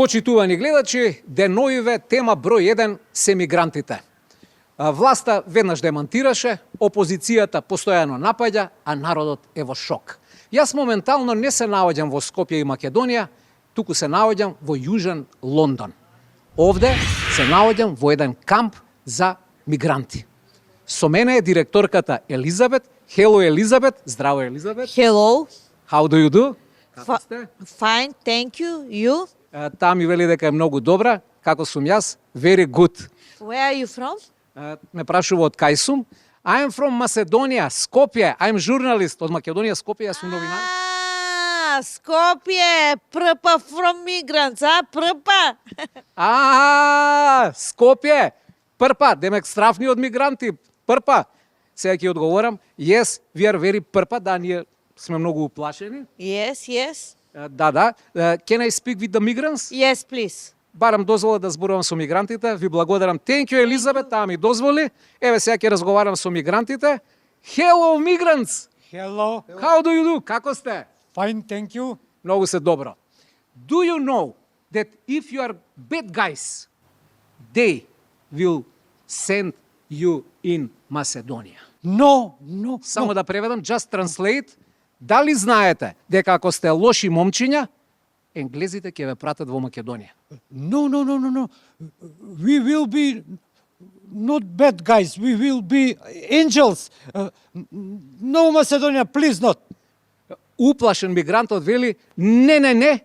Почитувани гледачи, деновиве тема број 1 се мигрантите. Власта веднаш демантираше, опозицијата постојано напаѓа, а народот е во шок. Јас моментално не се наоѓам во Скопје и Македонија, туку се наоѓам во Јужен Лондон. Овде се наоѓам во еден камп за мигранти. Со мене е директорката Елизабет. Hello, Елизабет. Здраво, Елизабет. Hello. How do you do? Како сте? Fine, thank you. You? Таа ми вели дека е многу добра. Како сум јас? Very good. Where are you from? Ме прашува од кај сум. I am from Macedonia, Skopje. I am journalist од Македонија, Скопје, јас сум новинар. Skopje, prpa from migrants, prpa. Скопје, прпа, демек страфни од мигранти, прпа. Сега ќе одговорам, yes, we are very прпа, да, ние сме многу уплашени. Yes. Да. Can I speak with the migrants? Yes, please. Барам дозвола да зборувам со мигрантите. Ви благодарам. Thank you, Елизабет, таа ми дозволи. Еве сега ќе разговарам со мигрантите. Hello, migrants! Hello. How do you do? Како сте? Fine, thank you. Многу се добро. Do you know that if you are bad guys, they will send you in Macedonia? No. Само да преведам, just translate. Дали знаете дека ако сте лоши момчиња, енглезите ќе ве пратат во Македонија? No. We will be not bad guys. We will be angels. No, Macedonia, please not. Уплашен мигрантот вели, не,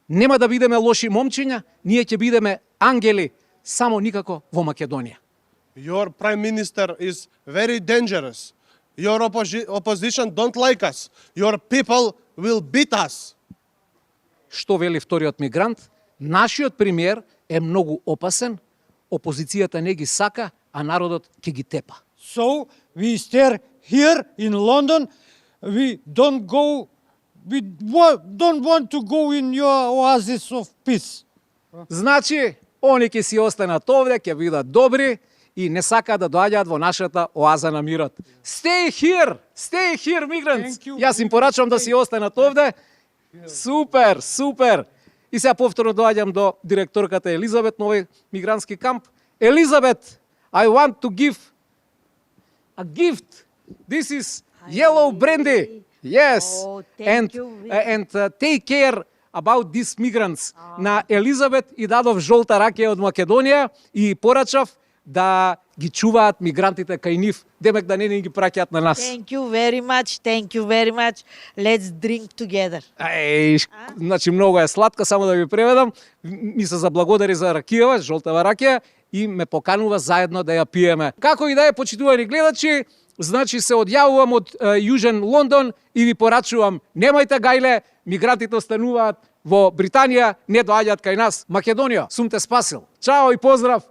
нема да бидеме лоши момчиња, ние ќе бидеме ангели, само никако во Македонија. Your prime minister is very dangerous. Your opposition don't like us. Your people will beat us. Што вели вториот мигрант? Нашиот премиер е многу опасен, опозицијата не ги сака, а народот ќе ги тепа. So we stay here in London. We don't want to go in your oasis of peace. Значи, они ќе си останат овде, ќе бидат добри и не сакаат да доаѓаат во нашата оаза на мирот. Stay here, migrants. Thank you. Јас им порачувам да си останат овде. Супер. И сега повторно доаѓам до директорката Елизабет на овој мигрантски камп. Елизабет, I want to give a gift. This is yellow brandy. Yes. Oh, thank you. And take care about these migrants. На Елизабет и дадов жолта ракија од Македонија и порачав да ги чуваат мигрантите кај нив, демек да не ги праќаат на нас. Thank you very much. Let's drink together. Значи многу е сладка, само да ви преведам. Ми се заблагодари за ракијава, жолтава ракија и ме поканува заедно да ја пиеме. Како и да е, почитувани гледачи, значи се одјавувам од Јужен Лондон и ви порачувам, немајте гајле, мигрантите остануваат во Британија, не доаѓаат кај нас. Македонија, сум те спасил. Чао и поздрав!